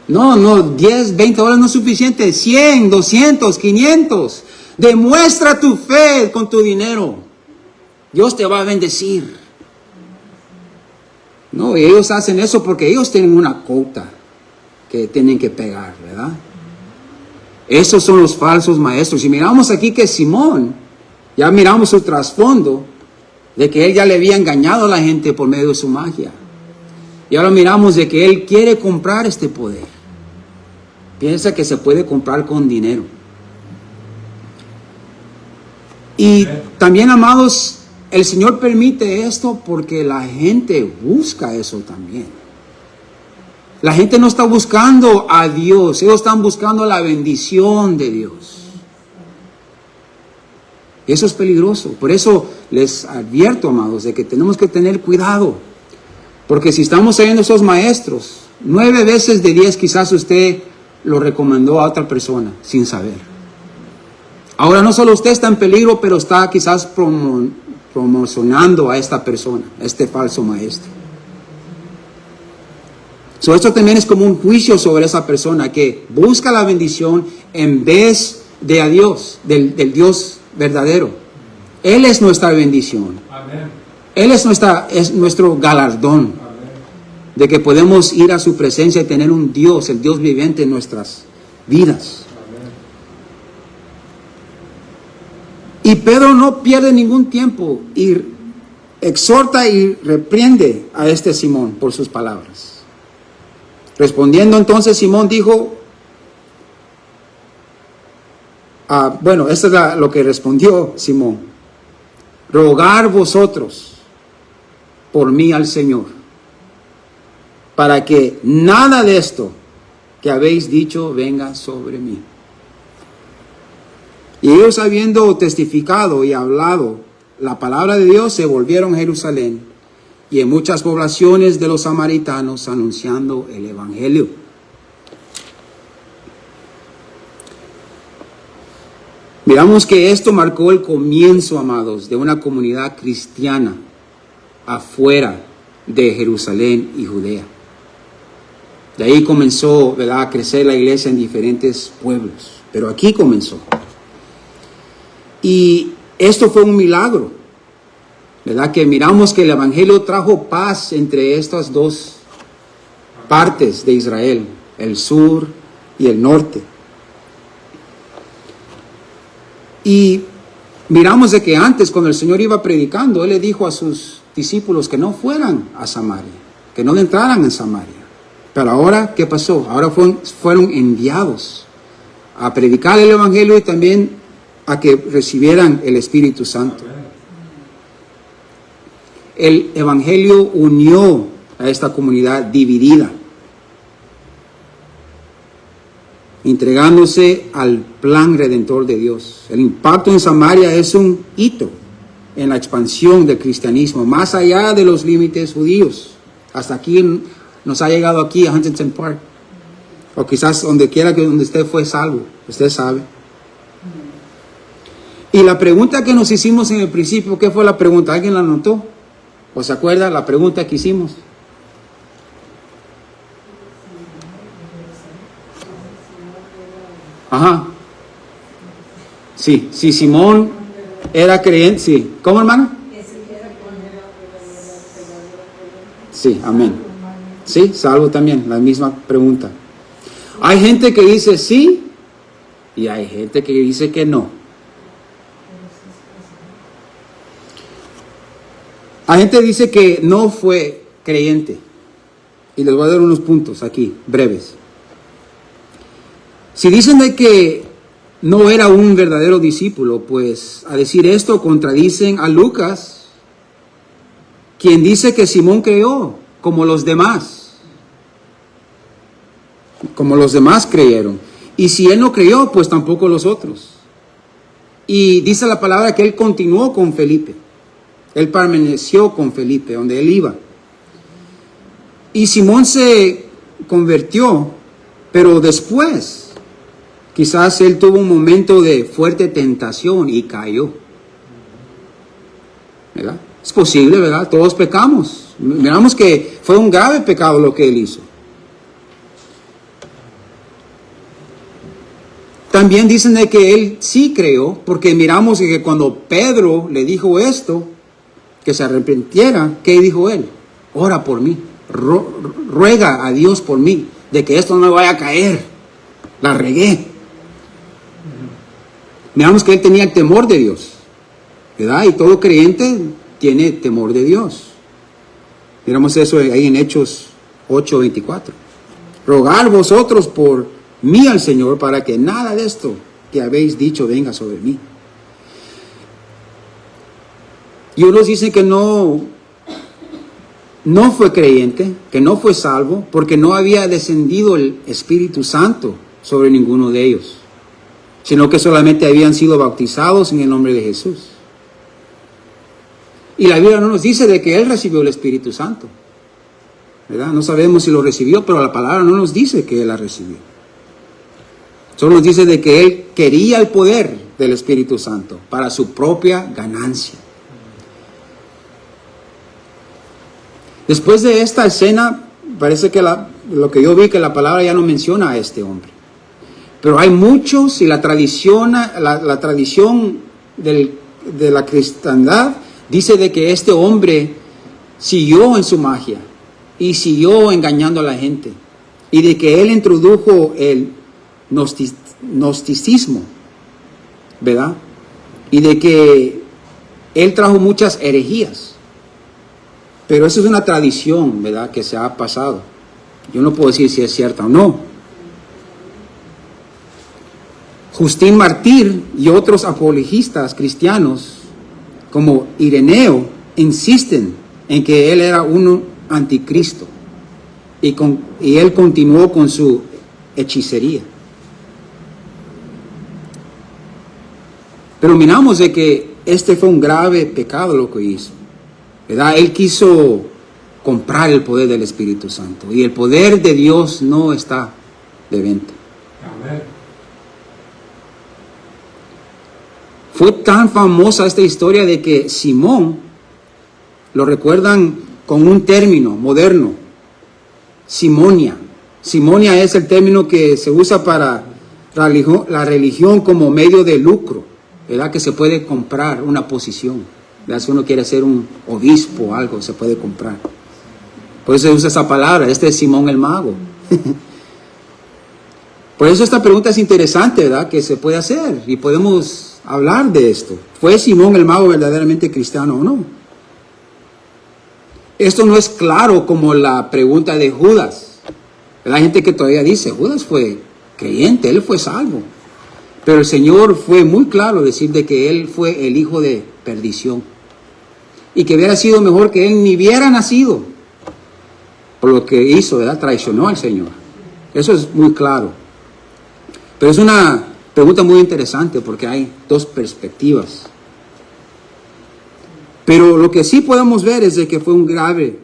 No, 10, 20 dólares no es suficiente. 100, 200, 500. Demuestra tu fe con tu dinero. Dios te va a bendecir. No, ellos hacen eso porque ellos tienen una cuota que tienen que pegar, ¿verdad? Esos son los falsos maestros. Y miramos aquí que Simón, ya miramos su trasfondo de que él ya le había engañado a la gente por medio de su magia. Y ahora miramos de que él quiere comprar este poder. Piensa que se puede comprar con dinero. Y también, amados, el Señor permite esto porque la gente busca eso también. La gente no está buscando a Dios, ellos están buscando la bendición de Dios. Eso es peligroso. Por eso les advierto, amados, de que tenemos que tener cuidado. Porque si estamos siguiendo esos maestros, 9 veces de 10 quizás usted lo recomendó a otra persona sin saber. Ahora no solo usted está en peligro, pero está quizás promocionando a esta persona, a este falso maestro. Esto también es como un juicio sobre esa persona que busca la bendición en vez de a Dios, del Dios verdadero. Él es nuestra bendición. Amén. Él es nuestro galardón. Amén. De que podemos ir a su presencia y tener un Dios, el Dios viviente en nuestras vidas. Amén. Y Pedro no pierde ningún tiempo y exhorta y reprende a este Simón por sus palabras. Respondiendo entonces Simón dijo, esto es lo que respondió Simón: rogar vosotros por mí al Señor, para que nada de esto que habéis dicho venga sobre mí. Y ellos, habiendo testificado y hablado la palabra de Dios, se volvieron a Jerusalén y en muchas poblaciones de los samaritanos anunciando el evangelio. Miramos que esto marcó el comienzo, amados, de una comunidad cristiana afuera de Jerusalén y Judea. De ahí comenzó, ¿verdad?, a crecer la iglesia en diferentes pueblos, pero aquí comenzó. Y esto fue un milagro, ¿verdad? Que miramos que el evangelio trajo paz entre estas dos partes de Israel, el sur y el norte. Y miramos de que antes, cuando el Señor iba predicando, Él le dijo a sus discípulos que no fueran a Samaria, que no le entraran en Samaria. Pero ahora, ¿qué pasó? Ahora fueron enviados a predicar el evangelio y también a que recibieran el Espíritu Santo. El evangelio unió a esta comunidad dividida, entregándose al plan redentor de Dios. El impacto en Samaria es un hito en la expansión del cristianismo, más allá de los límites judíos. Hasta aquí nos ha llegado aquí a Huntington Park, o quizás donde quiera que donde usted fue salvo, usted sabe. Y la pregunta que nos hicimos en el principio, ¿qué fue la pregunta? ¿Alguien la anotó? ¿O se acuerda la pregunta que hicimos? Ajá. Sí, si Simón era creyente, sí. ¿Cómo, hermano? Sí, amén. Sí, salvo también, la misma pregunta. Hay gente que dice sí y hay gente que dice que no. Hay gente que dice que no fue creyente. Y les voy a dar unos puntos aquí, breves. Si dicen de que no era un verdadero discípulo, pues a decir esto contradicen a Lucas, quien dice que Simón creyó como los demás. Como los demás creyeron. Y si él no creyó, pues tampoco los otros. Y dice la palabra que él continuó con Felipe. Él permaneció con Felipe, donde él iba. Y Simón se convirtió, pero después, quizás él tuvo un momento de fuerte tentación y cayó. ¿Verdad? Es posible, ¿verdad? Todos pecamos. Miramos que fue un grave pecado lo que él hizo. También dicen de que él sí creyó, porque miramos que cuando Pedro le dijo esto, que se arrepintiera, ¿qué dijo él? Ora por mí, ruega a Dios por mí, de que esto no me vaya a caer. La regué. Miramos que él tenía el temor de Dios, ¿verdad? Y todo creyente tiene temor de Dios. Miramos eso ahí en Hechos 8:24. Rogad vosotros por mí al Señor para que nada de esto que habéis dicho venga sobre mí. Y unos dicen que no fue creyente, que no fue salvo, porque no había descendido el Espíritu Santo sobre ninguno de ellos, sino que solamente habían sido bautizados en el nombre de Jesús. Y la Biblia no nos dice de que él recibió el Espíritu Santo, ¿verdad? No sabemos si lo recibió, pero la palabra no nos dice que él la recibió. Solo nos dice de que él quería el poder del Espíritu Santo para su propia ganancia. Después de esta escena, parece que lo que yo vi, que la palabra ya no menciona a este hombre. Pero hay muchos, y la tradición de la cristiandad dice de que este hombre siguió en su magia y siguió engañando a la gente. Y de que él introdujo el gnosticismo, ¿verdad? Y de que él trajo muchas herejías. Pero eso es una tradición, ¿verdad?, que se ha pasado. Yo no puedo decir si es cierta o no. Justín Mártir y otros apologistas cristianos, como Ireneo, insisten en que él era un anticristo. Y él continuó con su hechicería. Pero miramos de que este fue un grave pecado lo que hizo, ¿verdad? Él quiso comprar el poder del Espíritu Santo, y el poder de Dios no está de venta. Amén. Fue tan famosa esta historia de que Simón, lo recuerdan con un término moderno, simonia. Simonia es el término que se usa para la religión como medio de lucro, ¿verdad? Que se puede comprar una posición, ¿verdad? Si uno quiere ser un obispo o algo, se puede comprar. Por eso se usa esa palabra. Este es Simón el mago. Por eso esta pregunta es interesante, ¿verdad? Que se puede hacer y podemos hablar de esto. ¿Fue Simón el mago verdaderamente cristiano o no? Esto no es claro como la pregunta de Judas. Hay gente que todavía dice, Judas fue creyente, él fue salvo. Pero el Señor fue muy claro decir de que él fue el hijo de perdición. Y que hubiera sido mejor que él ni hubiera nacido. Por lo que hizo, ¿verdad? Traicionó al Señor. Eso es muy claro. Pero es una pregunta muy interesante porque hay dos perspectivas. Pero lo que sí podemos ver es de que fue un grave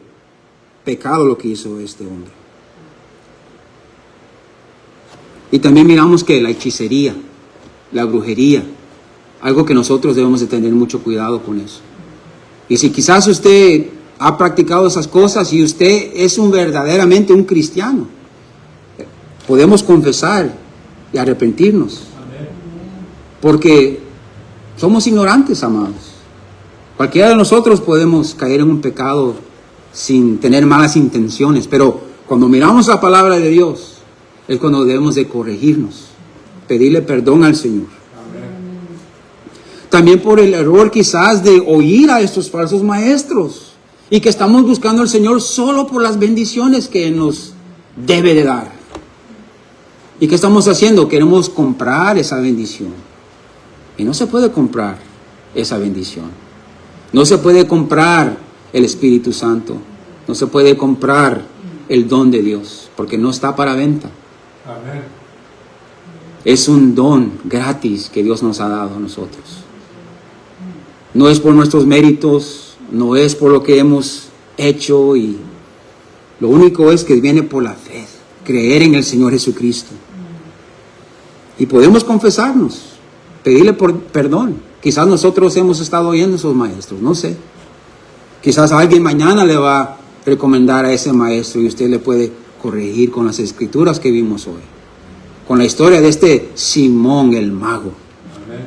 pecado lo que hizo este hombre. Y también miramos que la hechicería, la brujería, algo que nosotros debemos de tener mucho cuidado con eso. Y si quizás usted ha practicado esas cosas y usted es verdaderamente un cristiano, podemos confesar y arrepentirnos. Porque somos ignorantes, amados. Cualquiera de nosotros podemos caer en un pecado sin tener malas intenciones, pero cuando miramos la palabra de Dios, es cuando debemos de corregirnos, pedirle perdón al Señor. También por el error quizás de oír a estos falsos maestros y que estamos buscando al Señor solo por las bendiciones que nos debe de dar. ¿Y qué estamos haciendo? Queremos comprar esa bendición. Y no se puede comprar esa bendición. No se puede comprar el Espíritu Santo. No se puede comprar el don de Dios, porque no está para venta. Amén. Es un don gratis que Dios nos ha dado a nosotros. No es por nuestros méritos, no es por lo que hemos hecho, y lo único es que viene por la fe, creer en el Señor Jesucristo. Y podemos confesarnos, pedirle perdón. Quizás nosotros hemos estado oyendo a esos maestros, no sé. Quizás alguien mañana le va a recomendar a ese maestro y usted le puede corregir con las escrituras que vimos hoy, con la historia de este Simón el mago. Amén.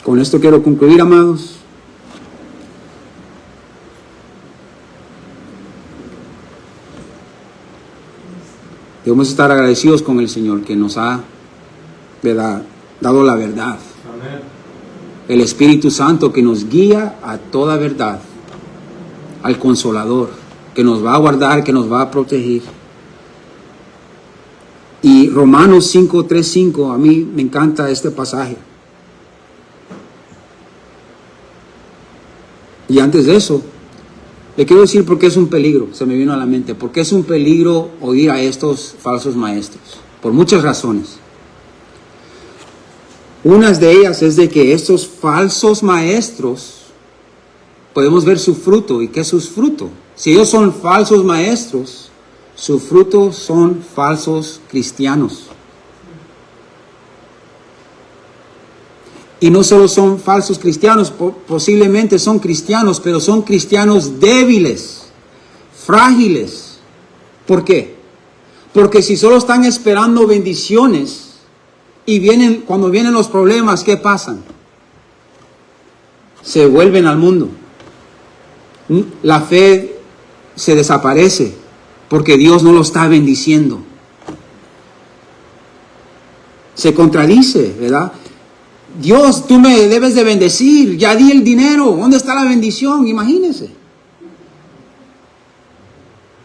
Con esto quiero concluir, amados. Debemos estar agradecidos con el Señor que nos ha, ¿verdad?, dado la verdad. Amén. El Espíritu Santo que nos guía a toda verdad. Al Consolador que nos va a guardar, que nos va a proteger. Y Romanos 5:3-5, a mí me encanta este pasaje. Y antes de eso, le quiero decir por qué es un peligro, se me vino a la mente, por qué es un peligro oír a estos falsos maestros, por muchas razones. Una de ellas es de que estos falsos maestros, podemos ver su fruto. ¿Y qué es su fruto? Si ellos son falsos maestros, su fruto son falsos cristianos. Y no solo son falsos cristianos, posiblemente son cristianos, pero son cristianos débiles, frágiles. ¿Por qué? Porque si solo están esperando bendiciones y cuando vienen los problemas, ¿qué pasan? Se vuelven al mundo. La fe se desaparece porque Dios no lo está bendiciendo. Se contradice, ¿verdad? Dios, tú me debes de bendecir, ya di el dinero, ¿dónde está la bendición? Imagínense.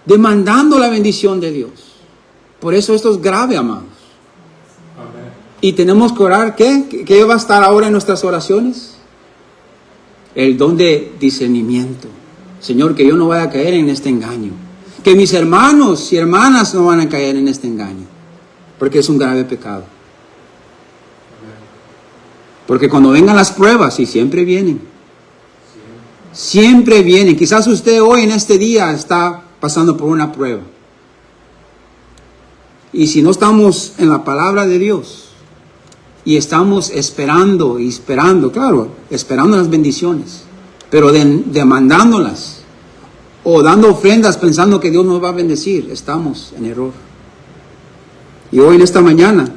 Demandando la bendición de Dios. Por eso esto es grave, amados. Amén. Y tenemos que orar, ¿qué va a estar ahora en nuestras oraciones? El don de discernimiento. Señor, que yo no vaya a caer en este engaño. Que mis hermanos y hermanas no van a caer en este engaño. Porque es un grave pecado. Porque cuando vengan las pruebas, y siempre vienen, quizás usted hoy en este día está pasando por una prueba. Y si no estamos en la palabra de Dios, y estamos esperando, claro, esperando las bendiciones, pero demandándolas, o dando ofrendas pensando que Dios nos va a bendecir, estamos en error. Y hoy en esta mañana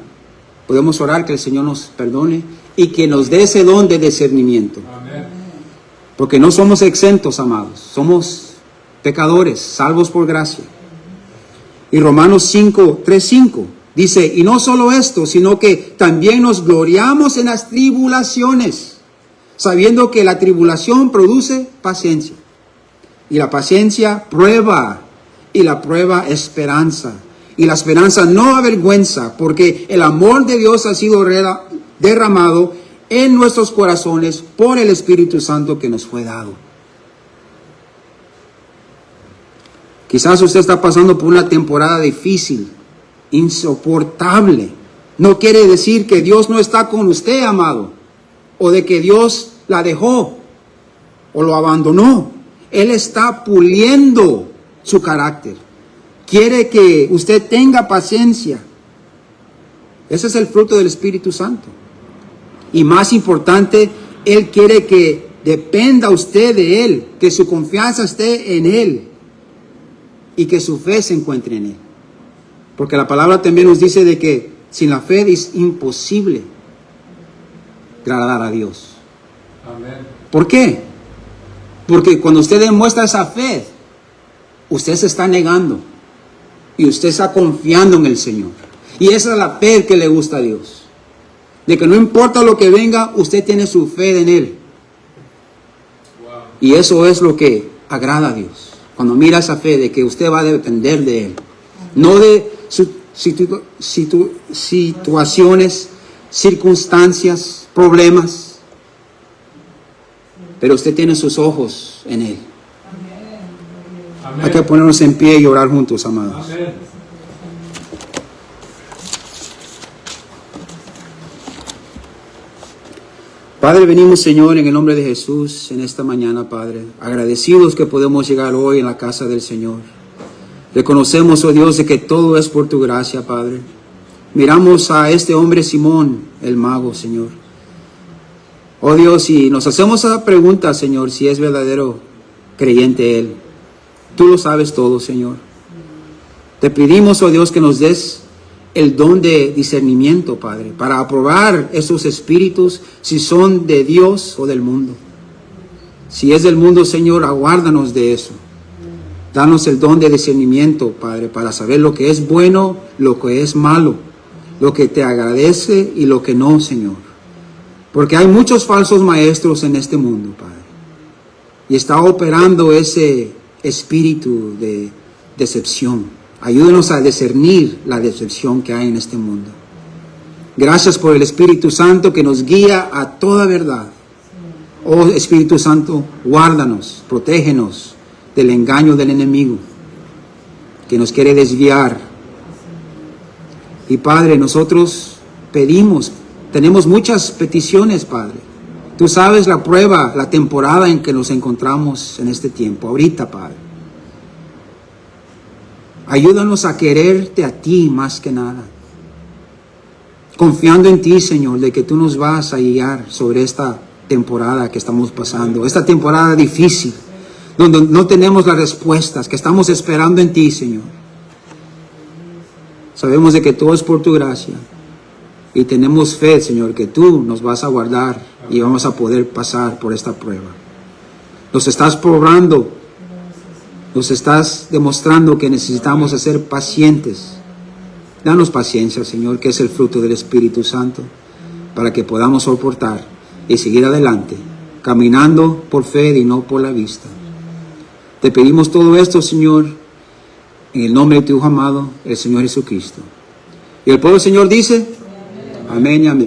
podemos orar que el Señor nos perdone y que nos dé ese don de discernimiento. Amén. Porque no somos exentos, amados. Somos pecadores, salvos por gracia. Y Romanos 5:3-5 dice, y no solo esto, sino que también nos gloriamos en las tribulaciones, sabiendo que la tribulación produce paciencia. Y la paciencia prueba, y la prueba esperanza. Y la esperanza no avergüenza, porque el amor de Dios ha sido derramado en nuestros corazones por el Espíritu Santo que nos fue dado. Quizás usted está pasando por una temporada difícil, insoportable. No quiere decir que Dios no está con usted, amado, o de que Dios la dejó o lo abandonó. Él está puliendo su carácter. Quiere que usted tenga paciencia. Ese es el fruto del Espíritu Santo. Y más importante, Él quiere que dependa usted de Él, que su confianza esté en Él y que su fe se encuentre en Él. Porque la palabra también nos dice de que sin la fe es imposible agradar a Dios. Amén. ¿Por qué? Porque cuando usted demuestra esa fe, usted se está negando y usted está confiando en el Señor. Y esa es la fe que le gusta a Dios. De que no importa lo que venga, usted tiene su fe en Él. Wow. Y eso es lo que agrada a Dios. Cuando mira esa fe de que usted va a depender de Él. No de situaciones, circunstancias, problemas. Pero usted tiene sus ojos en Él. Amén. Hay que ponernos en pie y orar juntos, amados. Amén. Padre, venimos, Señor, en el nombre de Jesús en esta mañana, Padre, agradecidos que podemos llegar hoy en la casa del Señor. Reconocemos, oh Dios, de que todo es por tu gracia, Padre. Miramos a este hombre Simón, el mago, Señor. Oh Dios, y nos hacemos esa pregunta, Señor, si es verdadero creyente Él. Tú lo sabes todo, Señor. Te pedimos, oh Dios, que nos des el don de discernimiento, Padre, para aprobar esos espíritus, si son de Dios o del mundo. Si es del mundo, Señor, aguárdanos de eso. Danos el don de discernimiento, Padre, para saber lo que es bueno, lo que es malo, lo que te agradece y lo que no, Señor. Porque hay muchos falsos maestros en este mundo, Padre. Y está operando ese espíritu de decepción. Ayúdanos a discernir la decepción que hay en este mundo. Gracias por el Espíritu Santo que nos guía a toda verdad. Oh Espíritu Santo, guárdanos, protégenos del engaño del enemigo que nos quiere desviar. Y Padre, nosotros pedimos, tenemos muchas peticiones, Padre. Tú sabes la prueba, la temporada en que nos encontramos en este tiempo, ahorita, Padre. Ayúdanos a quererte a ti más que nada. Confiando en ti, Señor, de que tú nos vas a guiar sobre esta temporada que estamos pasando. Esta temporada difícil, donde no tenemos las respuestas, que estamos esperando en ti, Señor. Sabemos de que todo es por tu gracia. Y tenemos fe, Señor, que tú nos vas a guardar y vamos a poder pasar por esta prueba. Nos estás probando. Nos estás demostrando que necesitamos ser pacientes. Danos paciencia, Señor, que es el fruto del Espíritu Santo, para que podamos soportar y seguir adelante, caminando por fe y no por la vista. Te pedimos todo esto, Señor, en el nombre de tu Hijo amado, el Señor Jesucristo. Y el pueblo del Señor dice, amén y amén.